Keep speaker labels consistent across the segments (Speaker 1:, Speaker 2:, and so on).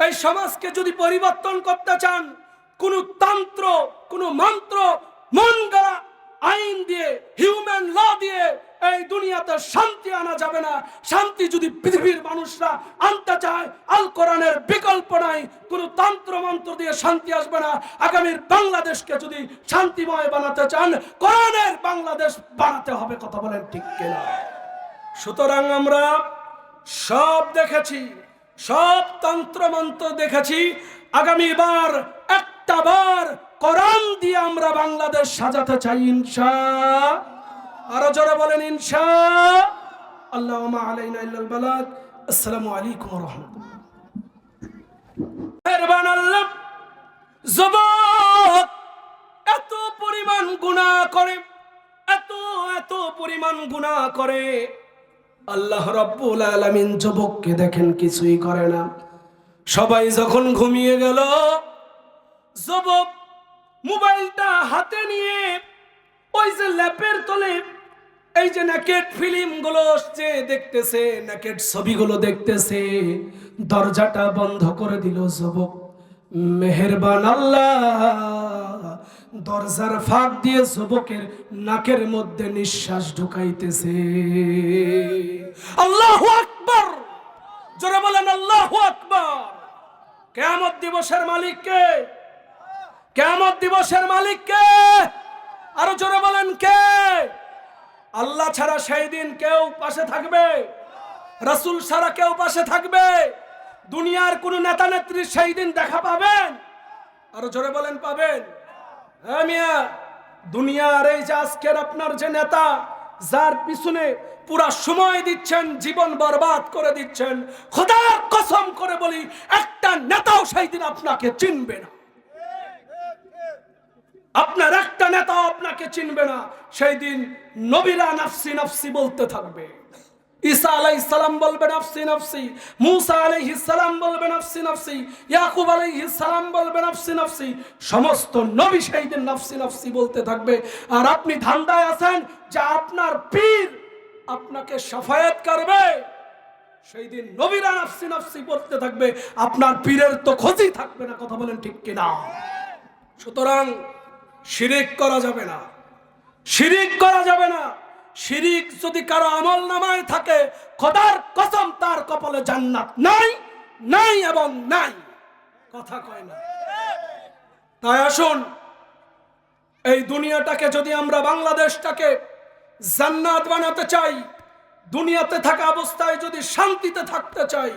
Speaker 1: এই সমাজকে যদি পরিবর্তন করতে চান, কোন তন্ত্র, কোন মন্ত্র, মন গড়া আইন দিয়ে, হিউম্যান ল দিয়ে এই দুনিয়াতে শান্তি আনা যাবে না। শান্তি যদি পৃথিবীর মানুষরা আনতে চায়, আল কোরআনের বিকল্প নাই। কোন তন্ত্র মন্ত্র দিয়ে শান্তি আসবে না। আগামীর বাংলাদেশকে যদি শান্তিময় বানাতে চান, কোরআনের বাংলাদেশ বানাতে হবে। কথা বলেন ঠিক কিনা? সুতরাং আমরা সব দেখেছি, সব তন্ত্র মন্ত্র দেখেছি। আগামীবার একটা বার কোরআন দিয়ে আমরা বাংলাদেশ সাজাতে চাই, ইনশাআল্লাহ। আরো জোরে বলেন ইনশাআল্লাহ। আল্লাহুম্মা আলাইনা ইল্লাল বালাগ। আসসালামু আলাইকুম ওয়া রাহমাতুল্লাহ। মেহেরবান আল্লাহ, যুবক এত পরিমাণ গুনাহ করে, এত পরিমাণ গুনাহ করে, আল্লাহ রাব্বুল আলামিন যুবককে দেখেন কিছুই করে না। সবাই যখন ঘুমিয়ে গেল, যুবক মোবাইলটা হাতে নিয়ে ওই যে ল্যাপের তলে এই যে নেকেড ফিল্ম গুলো আসছে দেখতেছে, নেকেড ছবিগুলো দেখতেছে। দরজাটা বন্ধ করে দিল যুবক। মেহেরবান আল্লাহ দরজার ফাঁক দিয়ে যুবকের নাকের মধ্যে নিঃশ্বাস ঢুকাইতেছে। আল্লাহু আকবার, জোরে বলেন আল্লাহু আকবার। কিয়ামত দিবসের মালিক কে? কিয়ামত দিবসের মালিক কে? আরো জোরে বলেন কে? আল্লাহ ছাড়া সেই দিন কেউ পাশে থাকবে? রাসূল ছাড়া কেউ পাশে থাকবে? দুনিয়ার কোন নেতা নেত্রী সেই দিন দেখা পাবেন? আরো জোরে বলেন পাবেন? হ্যাঁ মিয়া, দুনিয়ার এই যে আজকের আপনার যে নেতা, যার পিছনে পুরা সময় দিচ্ছেন, জীবন বরবাদ করে দিচ্ছেন, খোদার কসম করে বলি একটা নেতাও সেই দিন আপনাকে চিনবে না। আপনার একটা নেতাও আপনাকে চিনবে না। সেই দিন নবীরা নাফসি নাফসি বলতে থাকবে। ঈসা আলাইহিস সালাম বলবে নাফসি নাফসি, মুসা আলাইহিস সালাম বলবে নাফসি নাফসি, ইয়াকুব আলাইহিস সালাম বলবে নাফসি নাফসি। সমস্ত নবী সেই দিন নাফসি নাফসি বলতে থাকবে। আর আপনি ধান্দায় আছেন যে আপনার পীর আপনাকে শাফায়াত করবে। সেই দিন নবীরা নাফসি নাফসি বলতে থাকবে, আপনার পীরের তো খোঁজই থাকবে না। কথা বলেন ঠিক কিনা? সুতরাং শিরিক করা যাবে না, শিরিক করা যাবে না। শিরিক যদি কারো আমল নামায় থাকে, খোদার কসম তার কপালে জান্নাত নাই, নাই এবং নাই। কথা কয় না? তাই আসুন, এই দুনিয়াটাকে যদি আমরা বাংলাদেশটাকে জান্নাত বানাতে চাই, দুনিয়াতে থাকা অবস্থায় যদি শান্তিতে থাকতে চাই,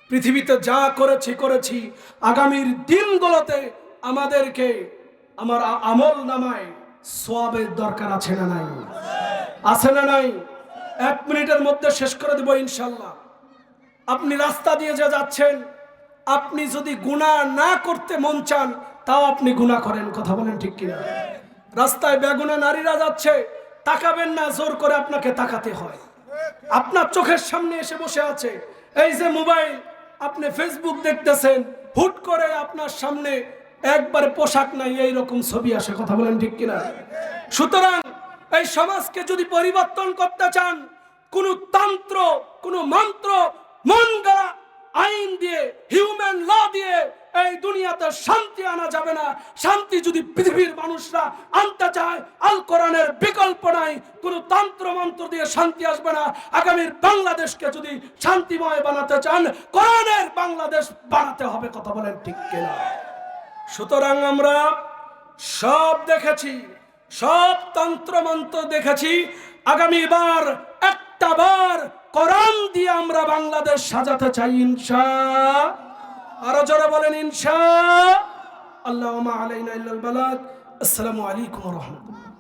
Speaker 1: পৃথিবীতে যা করেছি, আগামীর দিনগুলোতে আমাদেরকে আমার আমল নামায় সওয়াবের দরকার আছে না নাই? আছে না নাই? 1 মিনিটের মধ্যে শেষ করে দেব ইনশাআল্লাহ। আপনি রাস্তা দিয়ে যে যাচ্ছেন, আপনি যদি গুনাহ না করতে মন চান, তাও আপনি গুনাহ করেন। কথা বলেন ঠিক কিনা? রাস্তায় বেগুনা নারীরা যাচ্ছে, তাকাবেন না, জোর করে আপনাকে তাকাতে হয়। আপনার চোখের সামনে এসে বসে আছে, এই যে মোবাইল, আপনি ফেসবুক দেখতেছেন, হুট করে আপনার সামনে একবারে পোশাক নাই এইরকম ছবি আসে। কথা বলেন ঠিক কিনা? সুতরাং এই সমাজকে যদি পরিবর্তন করতে চান, কোন তন্ত্র, কোন মন্ত্র, মন গড়া আইন দিয়ে, হিউম্যান ল দিয়ে এই দুনিয়াতে শান্তি আনা যাবে না। শান্তি যদি পৃথিবীর মানুষরা আনতে চায়, আল কোরআনের বিকল্প নাই। কোন তন্ত্র মন্ত্র দিয়ে শান্তি আসবে না। আগামীর বাংলাদেশকে যদি শান্তিময় বানাতে চান, কোরআনের বাংলাদেশ বানাতে হবে। কথা বলেন ঠিক কিনা? সুতরাং আমরা সব দেখেছি, সব তন্ত্র মন্ত্র দেখেছি। আগামীবার একটা বার কোরআন দিয়ে আমরা বাংলাদেশ সাজাতে চাই, ইনশাআল্লাহ। আরো জোরে বলেন ইনশাআল্লাহ। আল্লাহুম্মা আলাইনা ইল্লাল বালাগ। আসসালামু আলাইকুম ওয়া রাহমাতুল্লাহ।